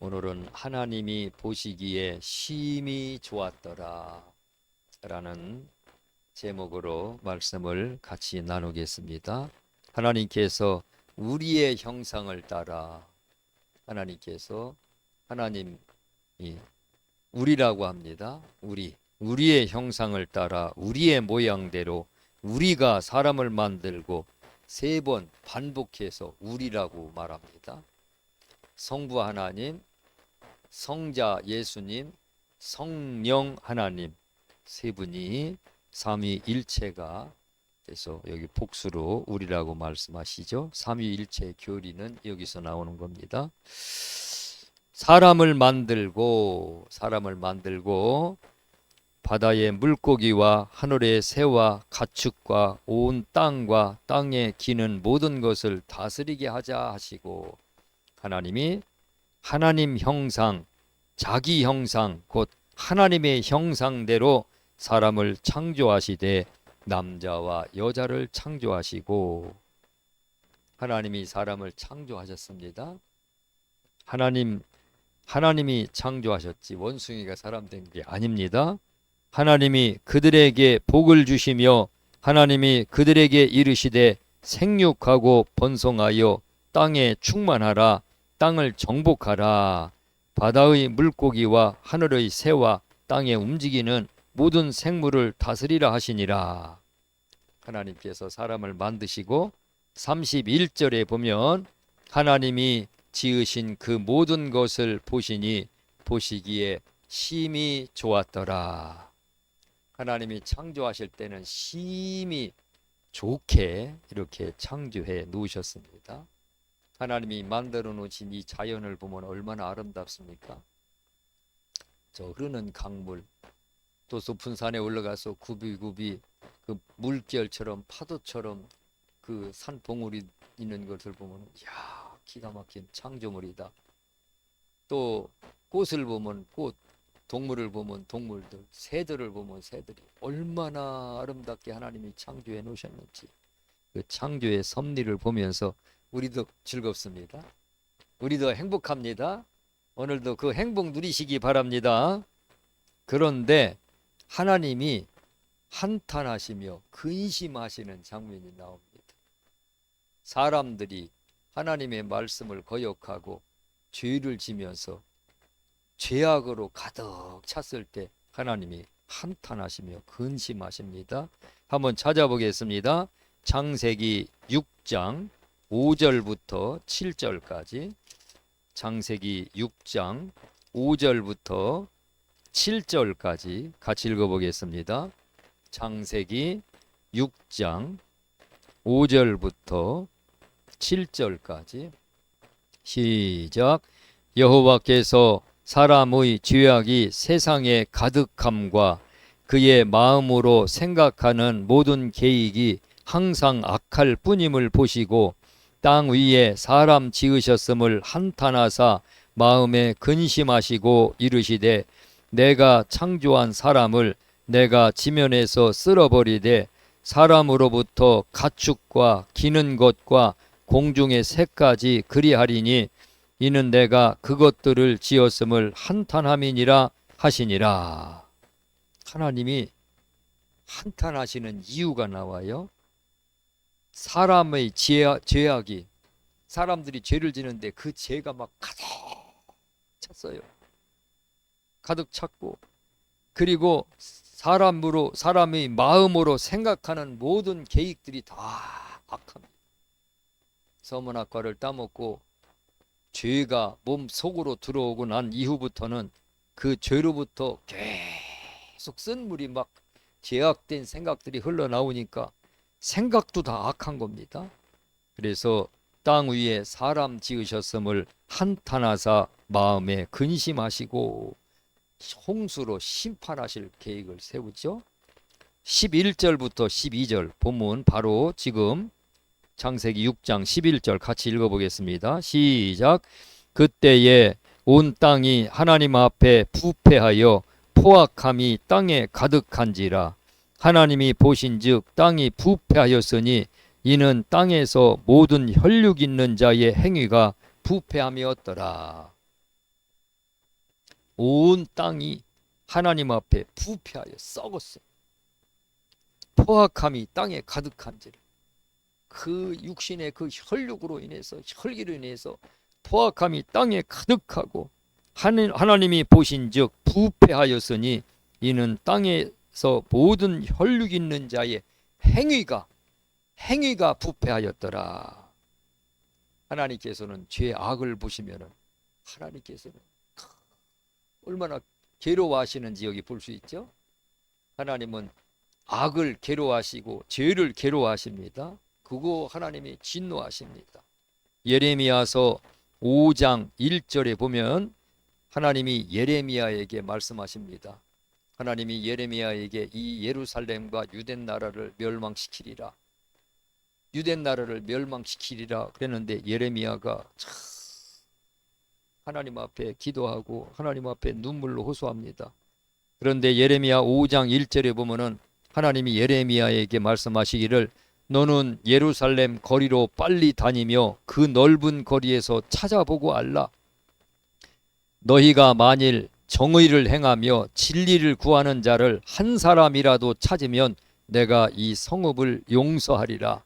오늘은 하나님이 보시기에 심히 좋았더라 라는 제목으로 말씀을 같이 나누겠습니다. 하나님께서 우리의 형상을 따라, 하나님께서, 하나님이 우리라고 합니다. 우리의 형상을 따라 우리의 모양대로 우리가 사람을 만들고 3번 반복해서 우리라고 말합니다. 성부 하나님, 성자 예수님, 성령 하나님 3분이 삼위일체가 돼서 여기 복수로 우리라고 말씀하시죠. 삼위일체의 교리는 여기서 나오는 겁니다. 사람을 만들고 바다의 물고기와 하늘의 새와 가축과 온 땅과 땅에 기는 모든 것을 다스리게 하자 하시고, 하나님이 하나님 형상, 자기 형상, 곧 하나님의 형상대로 사람을 창조하시되 남자와 여자를 창조하시고, 하나님이 사람을 창조하셨습니다. 하나님이 창조하셨지 원숭이가 사람 된 게 아닙니다. 하나님이 그들에게 복을 주시며 하나님이 그들에게 이르시되 생육하고 번성하여 땅에 충만하라, 땅을 정복하라, 바다의 물고기와 하늘의 새와 땅에 움직이는 모든 생물을 다스리라 하시니라. 하나님께서 사람을 만드시고 31절에 보면 하나님이 지으신 그 모든 것을 보시니 보시기에 심히 좋았더라. 하나님이 창조하실 때는 심히 좋게 이렇게 창조해 놓으셨습니다. 하나님이 만들어 놓으신 이 자연을 보면 얼마나 아름답습니까? 저 흐르는 강물, 또 높은 산에 올라가서 굽이굽이 그 물결처럼 파도처럼 그 산봉우리 있는 것을 보면 이야, 기가 막힌 창조물이다. 또 꽃을 보면 꽃, 동물을 보면 동물들, 새들을 보면 새들이 얼마나 아름답게 하나님이 창조해 놓으셨는지, 그 창조의 섭리를 보면서 우리도 즐겁습니다. 우리도 행복합니다. 오늘도 그 행복 누리시기 바랍니다. 그런데 하나님이 한탄하시며 근심하시는 장면이 나옵니다. 사람들이 하나님의 말씀을 거역하고 죄를 지면서 죄악으로 가득 찼을 때 하나님이 한탄하시며 근심하십니다. 한번 찾아보겠습니다. 창세기 6장 5절부터 7절까지, 창세기 6장 5절부터 7절까지 같이 읽어보겠습니다. 창세기 6장 5절부터 7절까지 시작. 여호와께서 사람의 죄악이 세상에 가득함과 그의 마음으로 생각하는 모든 계획이 항상 악할 뿐임을 보시고 땅 위에 사람 지으셨음을 한탄하사 마음에 근심하시고 이르시되 내가 창조한 사람을 내가 지면에서 쓸어버리되 사람으로부터 가축과 기는 것과 공중의 새까지 그리하리니 이는 내가 그것들을 지었음을 한탄함이니라 하시니라. 하나님이 한탄하시는 이유가 나와요. 사람의 죄악이, 사람들이 죄를 지는데 그 죄가 막 가득 찼어요. 가득 찼고, 그리고 사람의 마음으로 생각하는 모든 계획들이 다 악합니다. 선문학과를 따먹고 죄가 몸 속으로 들어오고 난 이후부터는 그 죄로부터 계속 쓴 물이 막 죄악된 생각들이 흘러나오니까 생각도 다 악한 겁니다. 그래서 땅 위에 사람 지으셨음을 한탄하사 마음에 근심하시고 홍수로 심판하실 계획을 세우죠. 11절부터 12절 본문 바로 지금 창세기 6장 11절 같이 읽어보겠습니다. 시작. 그때에 온 땅이 하나님 앞에 부패하여 포악함이 땅에 가득한지라. 하나님이 보신즉 땅이 부패하였으니 이는 땅에서 모든 혈육 있는 자의 행위가 부패함이었더라. 온 땅이 하나님 앞에 부패하여 썩었어요. 포악함이 땅에 가득한지를, 그 육신의 그 혈육으로 인해서, 혈기로 인해서 포악함이 땅에 가득하고 하나님이 보신즉 부패하였으니 이는 땅에서 모든 혈육 있는 자의 행위가 부패하였더라. 하나님께서는 죄 악을 보시면은 하나님께서는 얼마나 괴로워하시는지 여기 볼 수 있죠. 하나님은 악을 괴로워하시고 죄를 괴로워하십니다. 그거 하나님이 진노하십니다. 예레미야서 5장 1절에 보면 하나님이 예레미야에게 말씀하십니다. 하나님이 예레미야에게 이 예루살렘과 유대 나라를 멸망시키리라, 유대 나라를 멸망시키리라 그랬는데 예레미야가 참 하나님 앞에 기도하고 하나님 앞에 눈물로 호소합니다. 그런데 예레미야 5장 1절에 보면은 하나님이 예레미야에게 말씀하시기를 너는 예루살렘 거리로 빨리 다니며 그 넓은 거리에서 찾아보고 알라. 너희가 만일 정의를 행하며 진리를 구하는 자를 한 사람이라도 찾으면 내가 이 성읍을 용서하리라.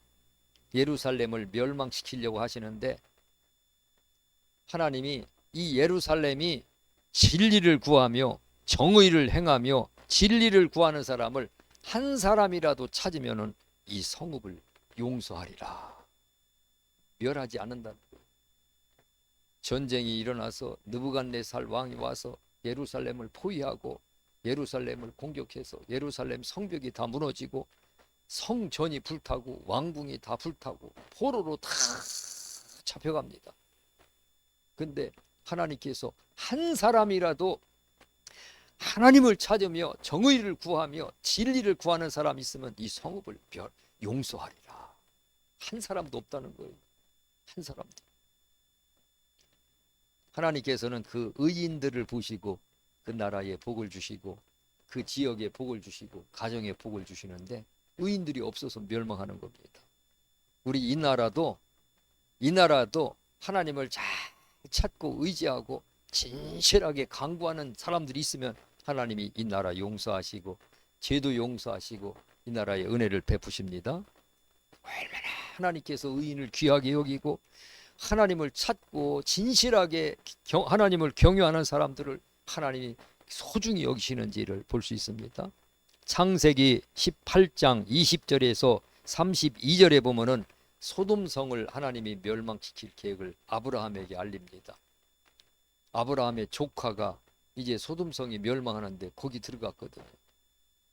예루살렘을 멸망시키려고 하시는데 하나님이 이 예루살렘이 진리를 구하며 정의를 행하며 진리를 구하는 사람을 한 사람이라도 찾으면은 이 성읍을 용서하리라. 멸하지 않는다는 거예요. 전쟁이 일어나서 느부갓네살 왕이 와서 예루살렘을 포위하고 예루살렘을 공격해서 예루살렘 성벽이 다 무너지고 성전이 불타고 왕궁이 다 불타고 포로로 다 잡혀갑니다. 근데 하나님께서 한 사람이라도 하나님을 찾으며 정의를 구하며 진리를 구하는 사람이 있으면 이 성읍을 용서하리라. 한 사람도 없다는 거예요. 한 사람도. 하나님께서는 그 의인들을 보시고 그 나라에 복을 주시고 그 지역에 복을 주시고 가정에 복을 주시는데 의인들이 없어서 멸망하는 겁니다. 우리 이 나라도 하나님을 잘 찾고 의지하고 진실하게 간구하는 사람들이 있으면 하나님이 이 나라 용서하시고 죄도 용서하시고 이 나라에 은혜를 베푸십니다. 얼마나 하나님께서 의인을 귀하게 여기고 하나님을 찾고 진실하게 하나님을 경외하는 사람들을 하나님이 소중히 여기시는지를 볼 수 있습니다. 창세기 18장 20절에서 32절에 보면은 소돔성을 하나님이 멸망시킬 계획을 아브라함에게 알립니다. 아브라함의 조카가 이제 소돔성이 멸망하는데 거기 들어갔거든요.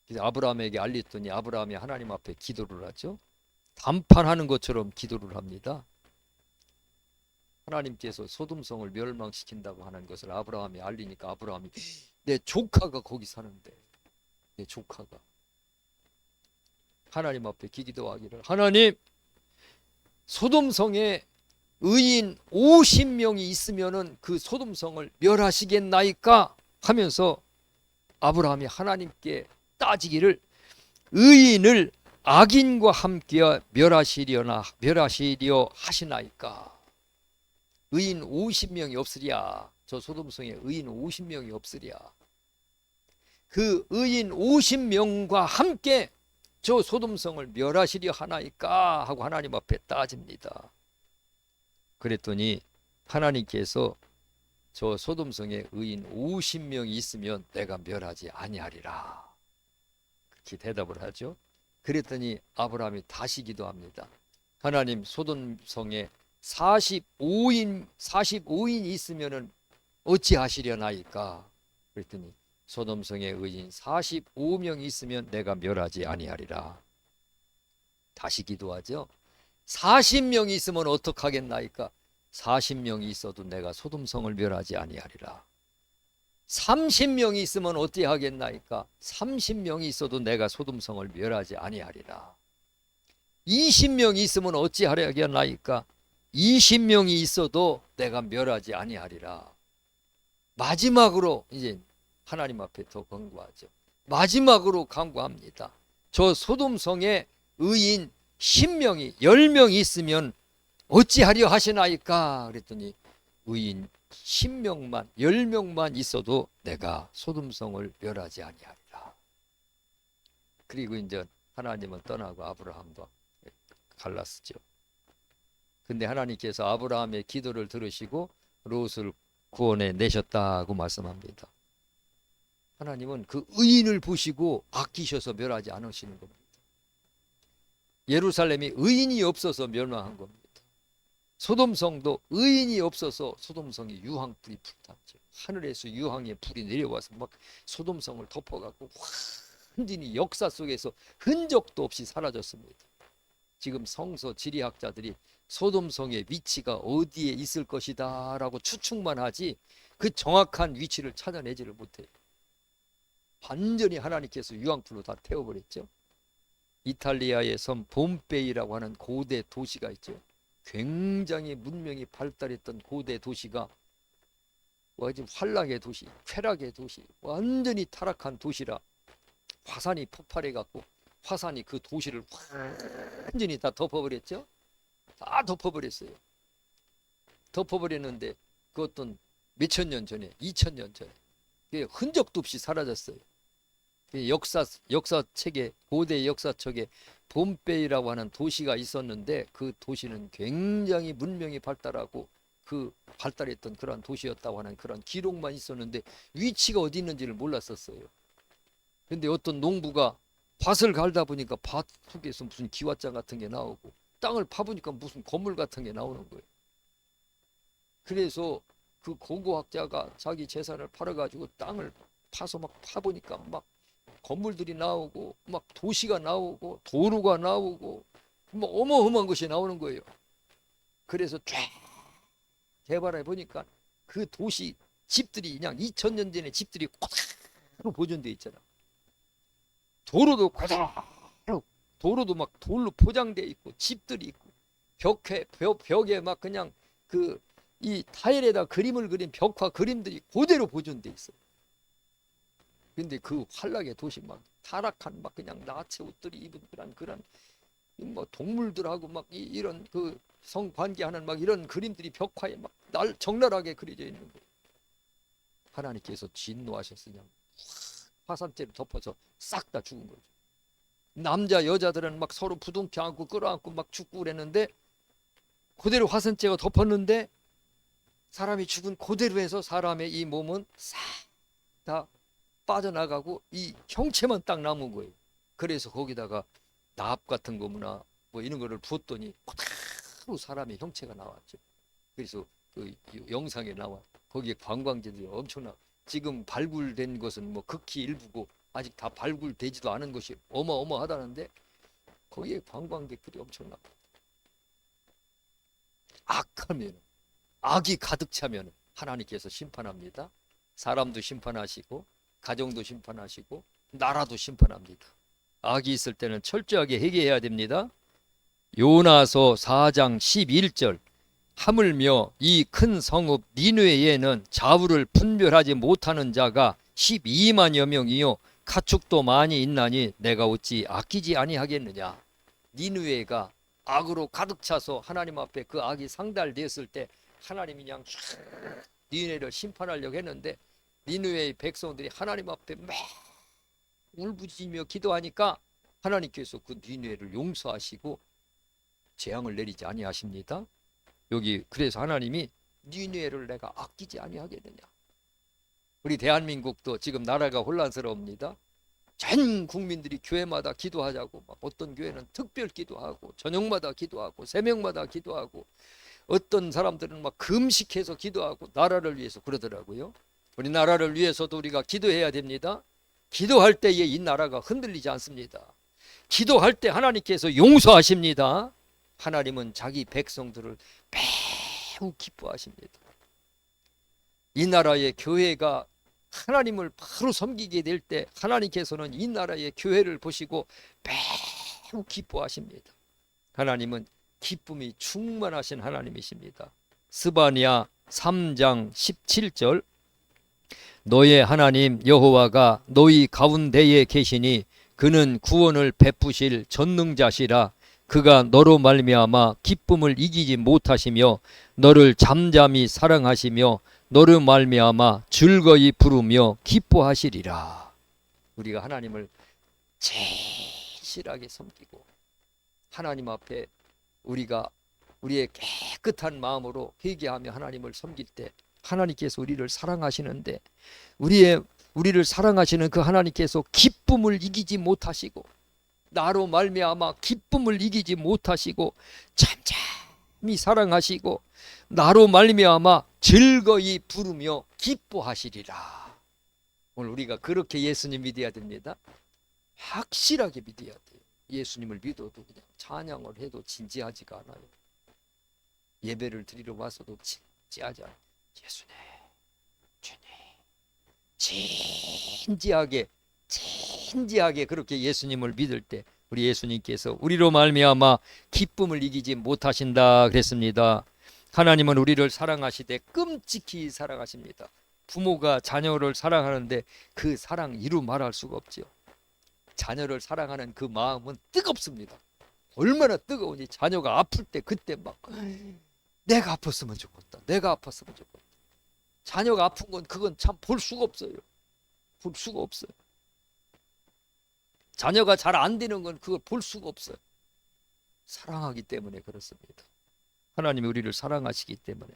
그래서 아브라함에게 알렸더니 아브라함이 하나님 앞에 기도를 하죠. 담판하는 것처럼 기도를 합니다. 하나님께서 소돔성을 멸망시킨다고 하는 것을 아브라함이 알리니까 아브라함이 내 조카가 거기 사는데 내 조카가 하나님 앞에 기도하기를 하나님 소돔성에 의인 50명이 있으면은 그 소돔성을 멸하시겠나이까 하면서 아브라함이 하나님께 따지기를 의인을 악인과 함께 멸하시려 하시나이까. 의인 50명이 없으랴. 저 소돔성에 의인 50명이 없으랴. 그 의인 50명과 함께 저 소돔성을 멸하시려 하나이까 하고 하나님 앞에 따집니다. 그랬더니 하나님께서 저 소돔성에 의인 50명이 있으면 내가 멸하지 아니하리라. 그렇게 대답을 하죠. 그랬더니 아브라함이 다시 기도합니다. 하나님 소돔성에 45인 있으면은 어찌하시려나이까. 그랬더니 소돔성에 의인 45명이 있으면 내가 멸하지 아니하리라. 다시 기도하죠. 40명이 있으면 어떡하겠나이까. 40명이 있어도 내가 소돔성을 멸하지 아니하리라. 30명이 있으면 어떻게 하겠나이까. 30명이 있어도 내가 소돔성을 멸하지 아니하리라. 20명이 있으면 어찌하려겠나이까. 20명이 있어도 내가 멸하지 아니하리라. 마지막으로 이제 하나님 앞에 더 간구하죠. 마지막으로 간구합니다. 저 소돔성에 의인 10명이 10명이 있으면 어찌하려 하시나이까. 그랬더니 의인 10명만 10명만 있어도 내가 소돔성을 멸하지 아니하리라. 그리고 이제 하나님은 떠나고 아브라함과 갈랐죠. 근데 하나님께서 아브라함의 기도를 들으시고 롯을 구원해 내셨다고 말씀합니다. 하나님은 그 의인을 보시고 아끼셔서 멸하지 않으시는 겁니다. 예루살렘이 의인이 없어서 멸망한 겁니다. 소돔성도 의인이 없어서 소돔성이 유황불이 불탔죠. 하늘에서 유황의 불이 내려와서 막 소돔성을 덮어갖고 완전히 역사 속에서 흔적도 없이 사라졌습니다. 지금 성서 지리학자들이 소돔성의 위치가 어디에 있을 것이다 라고 추측만 하지 그 정확한 위치를 찾아내지를 못해요. 완전히 하나님께서 유황불로 다 태워버렸죠. 이탈리아의 섬 폼페이라고 하는 고대 도시가 있죠. 굉장히 문명이 발달했던 고대 도시가 아주 환락의 도시, 쾌락의 도시, 완전히 타락한 도시라 화산이 폭발해갖고 화산이 그 도시를 완전히 다 덮어버렸죠. 다 덮어버렸어요. 덮어버렸는데 그 어떤 몇천 년 전에, 2000년 전에 흔적도 없이 사라졌어요. 역사책에, 고대 역사책에 폼페이라고 하는 도시가 있었는데 그 도시는 굉장히 문명이 발달하고 그 발달했던 그런 도시였다고 하는 그런 기록만 있었는데 위치가 어디 있는지를 몰랐었어요. 근데 어떤 농부가 밭을 갈다 보니까 밭 속에서 무슨 기왓장 같은 게 나오고 땅을 파보니까 무슨 건물 같은 게 나오는 거예요. 그래서 그 고고학자가 자기 재산을 팔아가지고 땅을 파서 막 파보니까 막 건물들이 나오고 막 도시가 나오고 도로가 나오고 뭐 어마어마한 것이 나오는 거예요. 그래서 쫙 개발해 보니까 그 도시 집들이 그냥 2000년 전에 집들이 그대로 보존돼 있잖아. 도로도 그대로, 도로도 막 돌로 포장돼 있고 집들이 있고 벽에 막 그냥 그 이 타일에다 그림을 그린 벽화 그림들이 그대로 보존돼 있어요. 근데 그 환락의 도시 막 타락한 막 그냥 나체 옷들이 입은 그런 뭐 동물들하고 막 이런 그 성관계하는 막 이런 그림들이 벽화에 막 적나라하게 그려져 있는 거예요. 하나님께서 진노하셔서 그냥 화산재를 덮어서 싹 다 죽은 거죠. 남자 여자들은 막 서로 부둥켜 안고 끌어안고 막 죽고 그랬는데 그대로 화산재가 덮었는데 사람이 죽은 그대로 해서 사람의 이 몸은 싹 다 빠져나가고 이 형체만 딱 남은 거예요. 그래서 거기다가 납 같은 거나 뭐 이런 거를 부었더니 그대로 사람의 형체가 나왔죠. 그래서 그 영상에 나와. 거기에 관광지들이 엄청나. 지금 발굴된 것은 뭐 극히 일부고 아직 다 발굴되지도 않은 것이 어마어마하다는데 거기에 관광객들이 엄청나. 악하면, 악이 가득 차면 하나님께서 심판합니다. 사람도 심판하시고 가정도 심판하시고 나라도 심판합니다. 악이 있을 때는 철저하게 회개해야 됩니다. 요나서 4장 11절 하물며 이 큰 성읍 니느웨에는 자우를 분별하지 못하는 자가 12만여 명이요 가축도 많이 있나니 내가 어찌 아끼지 아니하겠느냐. 니느웨가 악으로 가득 차서 하나님 앞에 그 악이 상달되었을 때 하나님이 그냥 니느웨를 심판하려고 했는데 니느웨의 백성들이 하나님 앞에 막 울부짖으며 기도하니까 하나님께서 그 니느웨를 용서하시고 재앙을 내리지 아니하십니다. 여기 그래서 하나님이 니느웨를 내가 아끼지 아니하겠느냐. 우리 대한민국도 지금 나라가 혼란스러웁니다. 전 국민들이 교회마다 기도하자고 막 어떤 교회는 특별 기도하고 저녁마다 기도하고 새벽마다 기도하고 어떤 사람들은 막 금식해서 기도하고 나라를 위해서 그러더라고요. 우리 나라를 위해서도 우리가 기도해야 됩니다. 기도할 때에 이 나라가 흔들리지 않습니다. 기도할 때 하나님께서 용서하십니다. 하나님은 자기 백성들을 매우 기뻐하십니다. 이 나라의 교회가 하나님을 바로 섬기게 될 때 하나님께서는 이 나라의 교회를 보시고 매우 기뻐하십니다. 하나님은 기쁨이 충만하신 하나님이십니다. 스바냐 3장 17절 너의 하나님 여호와가 너희 가운데에 계시니 그는 구원을 베푸실 전능자시라. 그가 너로 말미암아 기쁨을 이기지 못하시며 너를 잠잠히 사랑하시며 너로 말미암아 즐거이 부르며 기뻐하시리라. 우리가 하나님을 진실하게 섬기고 하나님 앞에 우리의 깨끗한 마음으로 회개하며 하나님을 섬길 때 하나님께서 우리를 사랑하시는데 우리를 사랑하시는 그 하나님께서 기쁨을 이기지 못하시고 나로 말미암아 기쁨을 이기지 못하시고 잠잠히 사랑하시고 나로 말미암아 즐거이 부르며 기뻐하시리라. 오늘 우리가 그렇게 예수님 믿어야 됩니다. 확실하게 믿어야 돼요. 예수님을 믿어도 그냥 찬양을 해도 진지하지가 않아요. 예배를 드리러 와서도 진지하지 않아요. 예수님, 주님, 진지하게 그렇게 예수님을 믿을 때 우리 예수님께서 우리로 말미암아 기쁨을 이기지 못하신다 그랬습니다. 하나님은 우리를 사랑하시되 끔찍히 사랑하십니다. 부모가 자녀를 사랑하는데 그 사랑 이루 말할 수가 없죠. 자녀를 사랑하는 그 마음은 뜨겁습니다. 얼마나 뜨거운지 자녀가 아플 때 그때 막 내가 아팠으면 좋겠다. 내가 아팠으면 좋겠다. 자녀가 아픈 건 그건 참 볼 수가 없어요. 볼 수가 없어요. 자녀가 잘 안 되는 건 그걸 볼 수가 없어요. 사랑하기 때문에 그렇습니다. 하나님이 우리를 사랑하시기 때문에.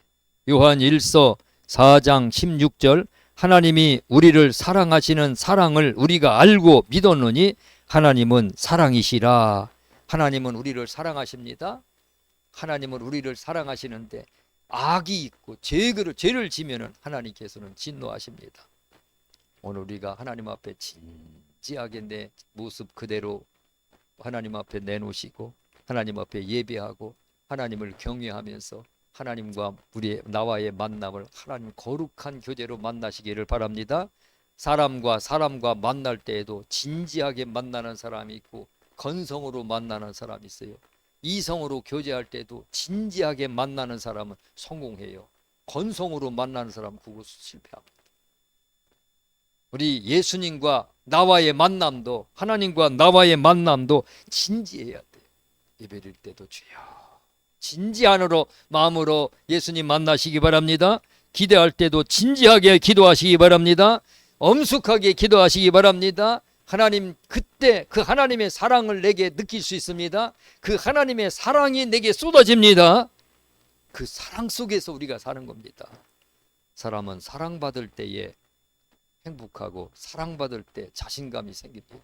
요한 1서 4장 16절 하나님이 우리를 사랑하시는 사랑을 우리가 알고 믿었느니 하나님은 사랑이시라. 하나님은 우리를 사랑하십니다. 하나님은 우리를 사랑하시는데 악이 있고 죄를 지면은 하나님께서는 진노하십니다. 오늘 우리가 하나님 앞에 진지하게 내 모습 그대로 하나님 앞에 내놓으시고 하나님 앞에 예배하고 하나님을 경외하면서 하나님과 나와의 만남을 하나님 거룩한 교제로 만나시기를 바랍니다. 사람과 만날 때에도 진지하게 만나는 사람이 있고 건성으로 만나는 사람이 있어요. 이성으로 교제할 때도 진지하게 만나는 사람은 성공해요. 건성으로 만나는 사람은 그것을 실패합니다. 우리 예수님과 나와의 만남도 하나님과 나와의 만남도 진지해야 돼요. 예배드릴 때도 주여 진지한 마음으로 예수님 만나시기 바랍니다. 기도할 때도 진지하게 기도하시기 바랍니다. 엄숙하게 기도하시기 바랍니다. 하나님 그때 그 하나님의 사랑을 내게 느낄 수 있습니다. 그 하나님의 사랑이 내게 쏟아집니다. 그 사랑 속에서 우리가 사는 겁니다. 사람은 사랑받을 때에 행복하고 사랑받을 때 자신감이 생깁니다.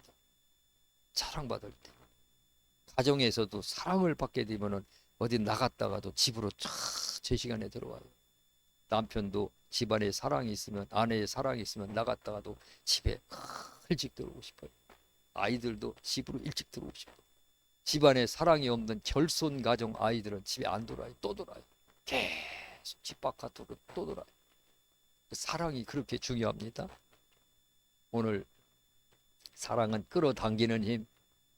사랑받을 때 가정에서도 사랑을 받게 되면은 어디 나갔다가도 집으로 제 시간에 들어와요. 남편도 집안에 사랑이 있으면 아내의 사랑이 있으면 나갔다가도 집에 일찍 들어오고 싶어요. 아이들도 집으로 일찍 들어오고 싶어요. 집안에 사랑이 없는 결손 가정 아이들은 집에 안 돌아요. 또 돌아요. 계속 집 바깥으로 또 돌아요. 사랑이 그렇게 중요합니다. 오늘 사랑은 끌어당기는 힘,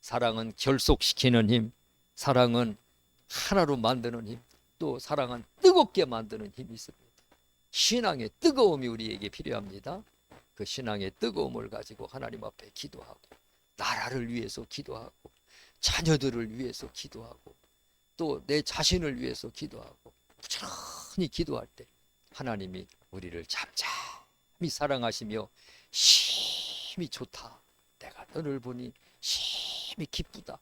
사랑은 결속시키는 힘, 사랑은 하나로 만드는 힘, 또 사랑은 뜨겁게 만드는 힘이 있습니다. 신앙의 뜨거움이 우리에게 필요합니다. 그 신앙의 뜨거움을 가지고 하나님 앞에 기도하고 나라를 위해서 기도하고 자녀들을 위해서 기도하고 또 내 자신을 위해서 기도하고 부지런히 기도할 때 하나님이 우리를 잠잠히 사랑하시며 심히 좋다. 내가 너를 보니 심히 기쁘다.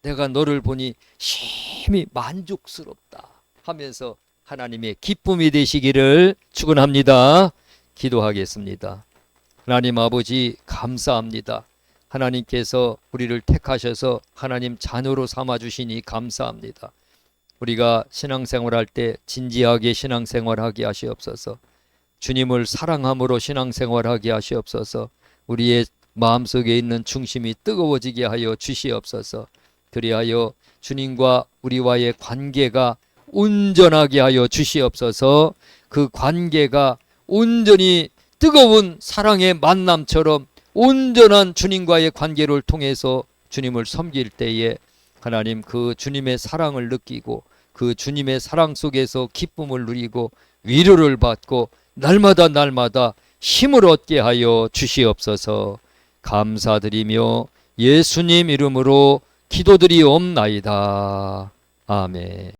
내가 너를 보니 심히 만족스럽다 하면서 하나님의 기쁨이 되시기를 축원합니다. 기도하겠습니다. 하나님 아버지 감사합니다. 하나님께서 우리를 택하셔서 하나님 자녀로 삼아주시니 감사합니다. 우리가 신앙생활할 때 진지하게 신앙생활하게 하시옵소서. 주님을 사랑함으로 신앙생활하게 하시옵소서. 우리의 마음속에 있는 중심이 뜨거워지게 하여 주시옵소서. 그리하여 주님과 우리와의 관계가 온전하게 하여 주시옵소서. 그 관계가 온전히 뜨거운 사랑의 만남처럼 온전한 주님과의 관계를 통해서 주님을 섬길 때에 하나님 그 주님의 사랑을 느끼고 그 주님의 사랑 속에서 기쁨을 누리고 위로를 받고 날마다 힘을 얻게 하여 주시옵소서. 감사드리며 예수님 이름으로 기도드리옵나이다. 아멘.